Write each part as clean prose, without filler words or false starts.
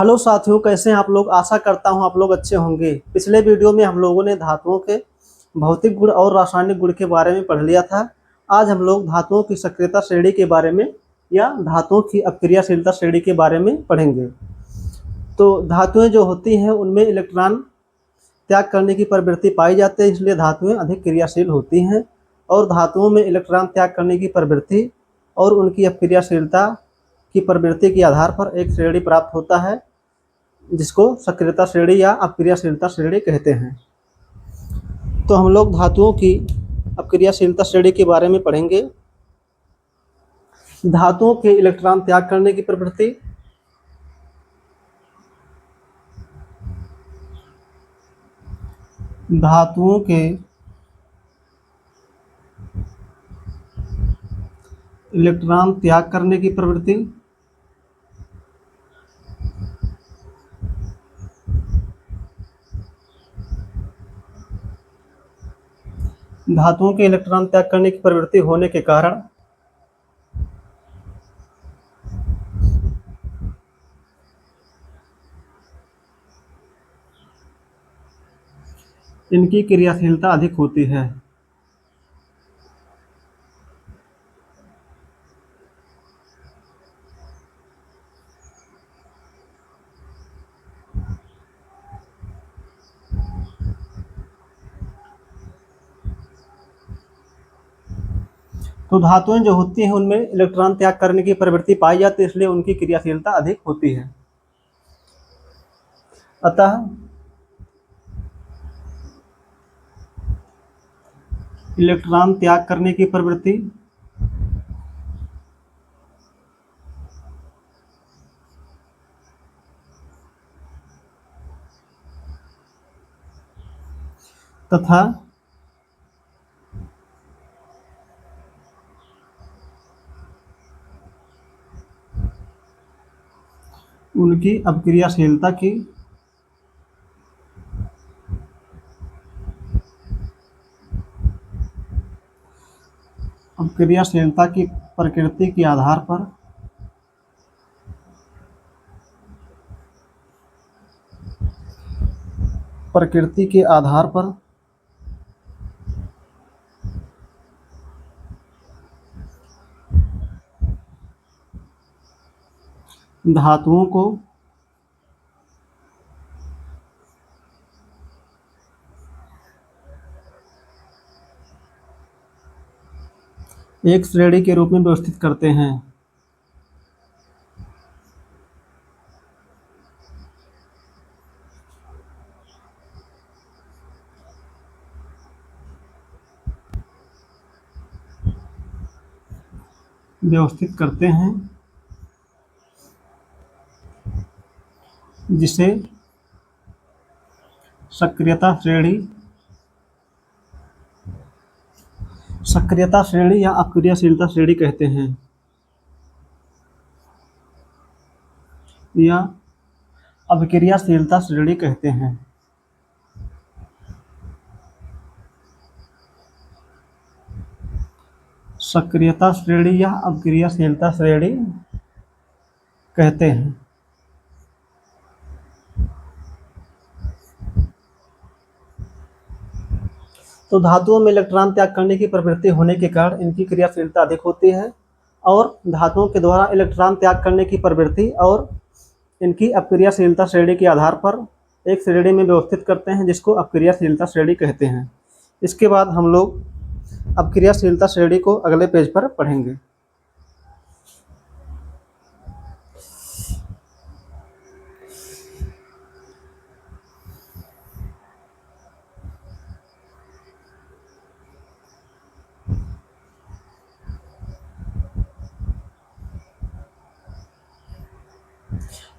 Hello साथियों, कैसे हैं आप लोग। आशा करता हूं आप लोग अच्छे होंगे। पिछले वीडियो में हम लोगों ने धातुओं के भौतिक गुण और रासायनिक गुण के बारे में पढ़ लिया था। आज हम लोग धातुओं की सक्रियता श्रेणी के बारे में या धातुओं की अपक्रियाशीलता श्रेणी के बारे में पढ़ेंगे। तो धातुएं जो होती हैं उनमें इलेक्ट्रॉन त्याग करने की प्रवृत्ति पाई जाती है, इसलिए धातुएं अधिक क्रियाशील होती हैं। और धातुओं में इलेक्ट्रॉन त्याग करने की प्रवृत्ति और उनकी अपक्रियाशीलता की प्रवृत्ति के आधार पर एक श्रेणी प्राप्त होता है, जिसको सक्रियता श्रेणी या अपक्रियाशीलता श्रेणी कहते हैं। तो हम लोग धातुओं की अपक्रियाशीलता श्रेणी के बारे में पढ़ेंगे। धातुओं के इलेक्ट्रॉन त्याग करने की प्रवृत्ति, धातुओं के इलेक्ट्रॉन त्याग करने की प्रवृत्ति, धातुओं के इलेक्ट्रॉन त्याग करने की प्रवृत्ति होने के कारण इनकी क्रियाशीलता अधिक होती है। तो धातुएं जो होती हैं उनमें इलेक्ट्रॉन त्याग करने की प्रवृत्ति पाई जाती है, इसलिए उनकी क्रियाशीलता अधिक होती है। अतः इलेक्ट्रॉन त्याग करने की प्रवृत्ति तथा उनकी अपक्रियाशीलता की प्रकृति के आधार पर धातुओं को एक श्रेणी के रूप में व्यवस्थित करते हैं। जिसे सक्रियता श्रेणी या अपक्रियाशीलता श्रेणी कहते हैं, या अपक्रियाशीलता श्रेणी कहते हैं। सक्रियता श्रेणी या अपक्रियाशीलता श्रेणी कहते हैं। तो धातुओं में इलेक्ट्रॉन त्याग करने की प्रवृत्ति होने के कारण इनकी क्रियाशीलता अधिक होती है, और धातुओं के द्वारा इलेक्ट्रॉन त्याग करने की प्रवृत्ति और इनकी अपक्रियाशीलता श्रेणी के आधार पर एक श्रेणी में व्यवस्थित करते हैं, जिसको अपक्रियाशीलता श्रेणी कहते हैं। इसके बाद हम लोग अपक्रियाशीलता श्रेणी को अगले पेज पर पढ़ेंगे।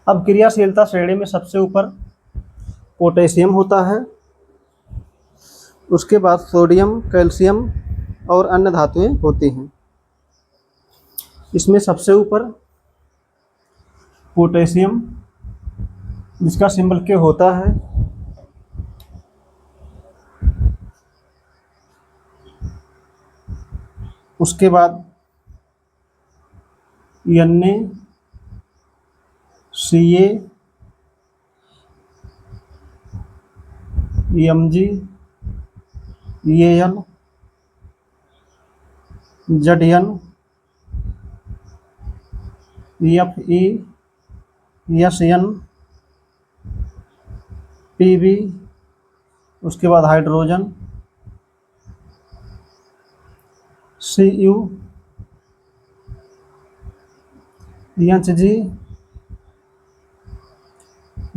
अब क्रियाशीलता श्रेणी में सबसे ऊपर पोटेशियम होता है, उसके बाद सोडियम, कैल्शियम और अन्य धातुएं होती हैं। इसमें सबसे ऊपर पोटेशियम, जिसका सिंबल के होता है, उसके बाद Na, Ca Mg, Al, Zn, Fe, Sn, Pb, उसके बाद हाइड्रोजन Cu, Hg,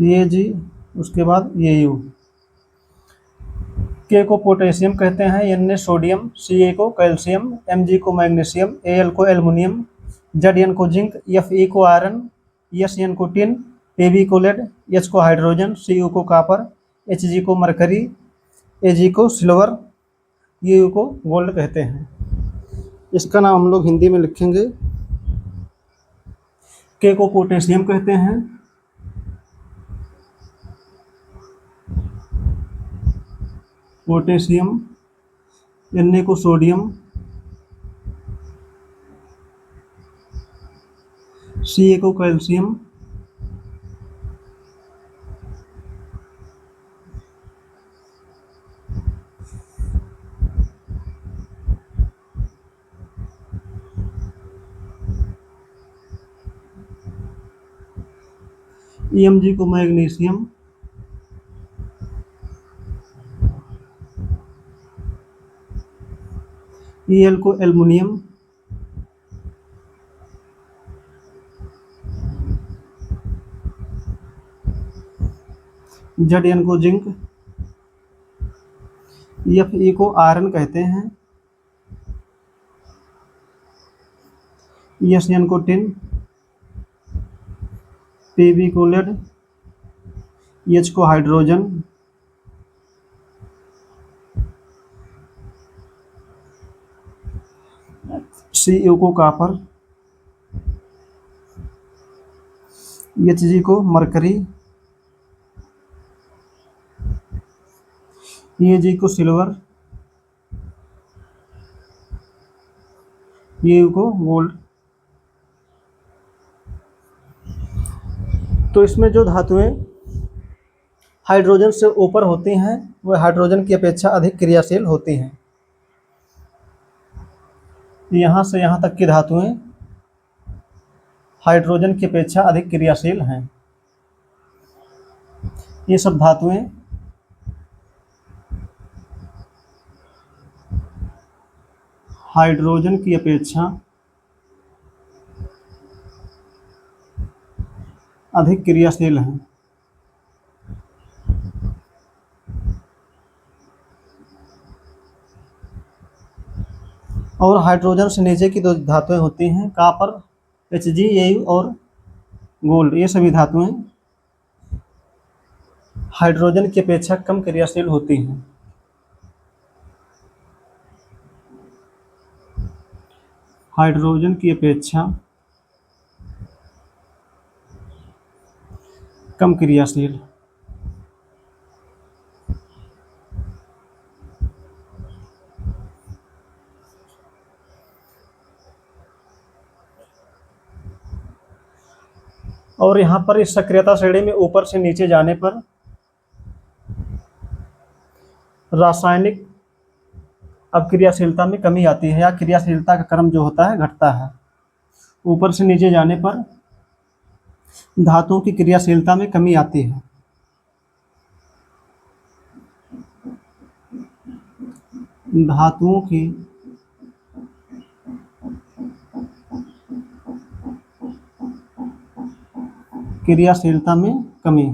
Ag, उसके बाद Au। के को पोटेशियम कहते हैं, N सोडियम, Ca को कैल्शियम, Mg को मैग्नीशियम, Al को एल्युमिनियम, Zn को जिंक, Fe को आयरन, Sn को टिन, Pb को लेड, H को हाइड्रोजन, Cu को कॉपर, Hg को मरकरी, Ag को सिल्वर, Au को गोल्ड कहते हैं। इसका नाम हम लोग हिंदी में लिखेंगे। के को पोटेशियम कहते हैं, पोटेशियम, Na को सोडियम, Ca को कैल्शियम, Mg को मैग्नीशियम, Al को एल्युमिनियम, Zn को जिंक, Fe को आयरन कहते हैं, Sn को टिन, Pb को लेड, H को हाइड्रोजन, Cu को कॉपर, Hg को मरकरी, Ag को सिल्वर, Au को गोल्ड। तो इसमें जो धातुएं हाइड्रोजन से ऊपर होती हैं वह हाइड्रोजन की अपेक्षा अधिक क्रियाशील होती हैं। यहाँ से यहाँ तक की धातुएं हाइड्रोजन की अपेक्षा अधिक क्रियाशील हैं। ये सब धातुएं हाइड्रोजन की अपेक्षा अधिक क्रियाशील हैं। और हाइड्रोजन से नीचे की दो धातुएं होती हैं कॉपर, Hg, Au और गोल्ड। ये सभी धातुएं हाइड्रोजन की अपेक्षा कम क्रियाशील होती हैं। हाइड्रोजन की अपेक्षा कम क्रियाशील। और यहाँ पर इस सक्रियता श्रेणी में ऊपर से नीचे जाने पर रासायनिक अक्रियाशीलता में कमी आती है या क्रियाशीलता का क्रम जो होता है घटता है। ऊपर से नीचे जाने पर धातुओं की क्रियाशीलता में कमी आती है। धातुओं की क्रियाशीलता में कमी।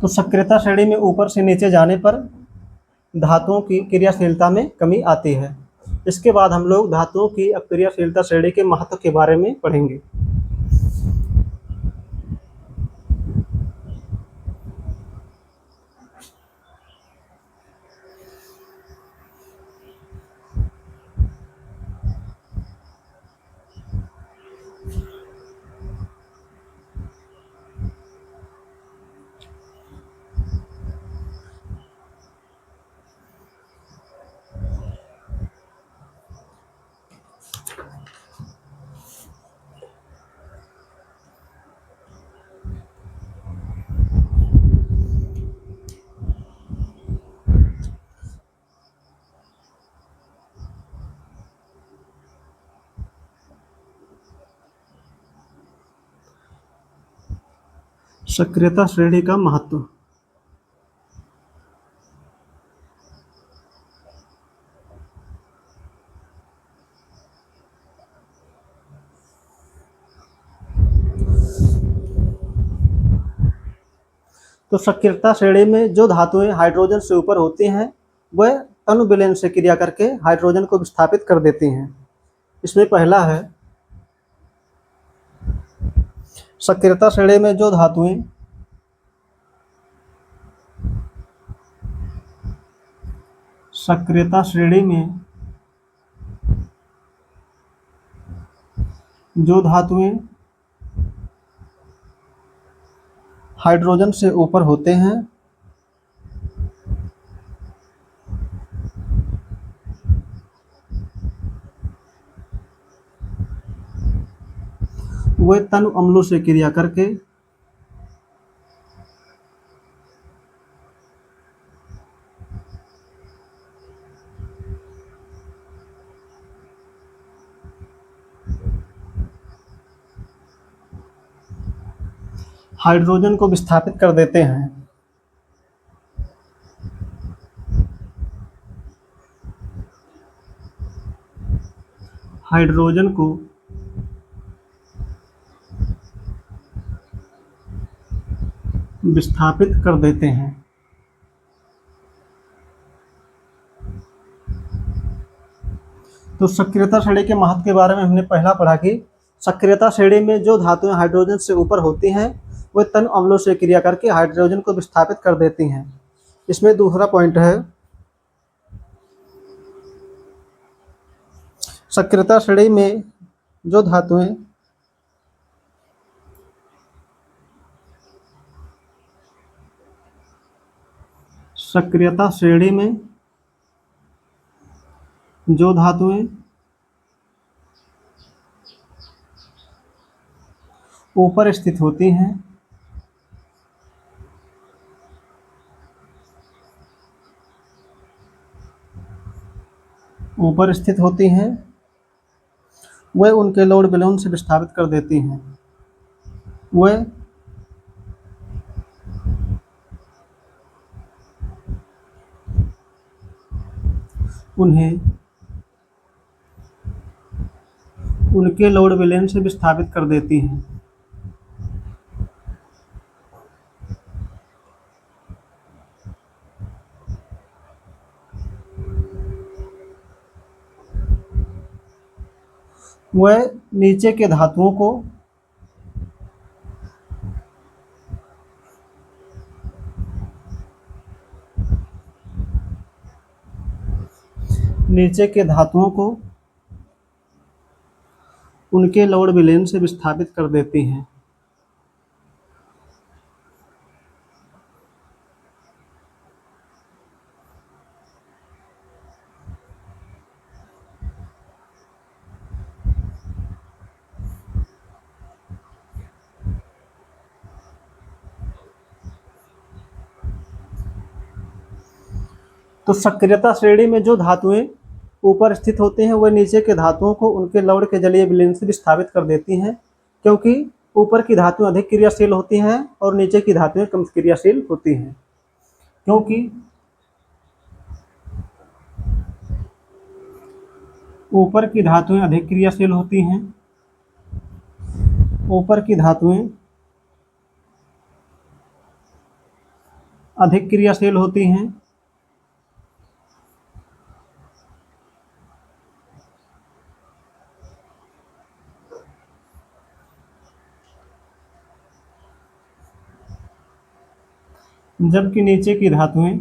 तो सक्रियता श्रेणी में ऊपर से नीचे जाने पर धातुओं की क्रियाशीलता में कमी आती है। इसके बाद हम लोग धातुओं की अक्रियाशीलता श्रेणी के महत्व के बारे में पढ़ेंगे। सक्रियता श्रेणी का महत्व। तो सक्रियता श्रेणी में जो धातुएं हाइड्रोजन से ऊपर होती हैं वह अणु विलयन से क्रिया करके हाइड्रोजन को विस्थापित कर देती हैं। इसमें पहला है सक्रियता श्रेणी में जो धातुएं सक्रियता श्रेणी में जो धातुएं हाइड्रोजन से ऊपर होते हैं वे तनु अम्लों से क्रिया करके हाइड्रोजन को विस्थापित कर देते हैं। हाइड्रोजन को विस्थापित कर देते हैं। तो सक्रियता श्रेणी के महत्व के बारे में हमने पहला पढ़ा कि सक्रियता श्रेणी में जो धातुएं हाइड्रोजन से ऊपर होती हैं वे तनु अम्लों से क्रिया करके हाइड्रोजन को विस्थापित कर देती हैं। इसमें दूसरा पॉइंट है सक्रियता श्रेणी में जो धातुएं सक्रियता श्रेणी में जो धातुएं ऊपर स्थित होती हैं वह उनके लोड विलोम से विस्थापित कर देती हैं। वह उन्हें उनके लोड विलयन से विस्थापित कर देती हैं। वह नीचे के धातुओं को उनके लोड विलयन से विस्थापित कर देती हैं। तो सक्रियता श्रेणी में जो धातुएं ऊपर स्थित होते हैं वह नीचे के धातुओं को उनके लवण के जलीय विलयन से विस्थापित कर देती हैं, क्योंकि ऊपर की धातुएं अधिक क्रियाशील होती हैं और नीचे की धातुएं कम क्रियाशील होती हैं। क्योंकि ऊपर की धातुएं अधिक क्रियाशील होती हैं जबकि नीचे की धातुएं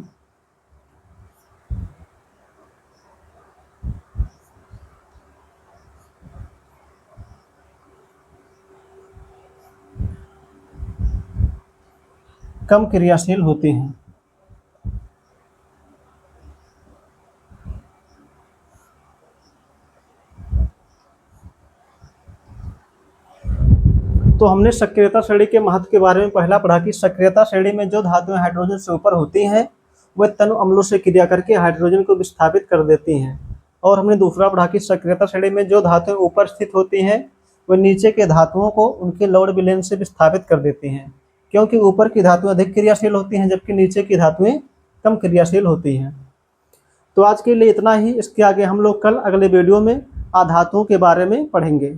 कम क्रियाशील होती हैं। तो हमने सक्रियता श्रेणी के महत्व के बारे में पहला पढ़ा कि सक्रियता श्रेणी में जो धातुएं हाइड्रोजन से ऊपर होती हैं वह तनु अम्लों से क्रिया करके हाइड्रोजन को विस्थापित कर देती हैं। और हमने दूसरा पढ़ा कि सक्रियता श्रेणी में जो धातुएं ऊपर स्थित होती हैं वह नीचे के धातुओं को उनके लोड विलयन से विस्थापित कर देती हैं, क्योंकि ऊपर की धातुएं अधिक क्रियाशील होती हैं जबकि नीचे की धातुएं कम क्रियाशील होती हैं। तो आज के लिए इतना ही। इसके आगे हम लोग कल अगले वीडियो में अधातुओं के बारे में पढ़ेंगे।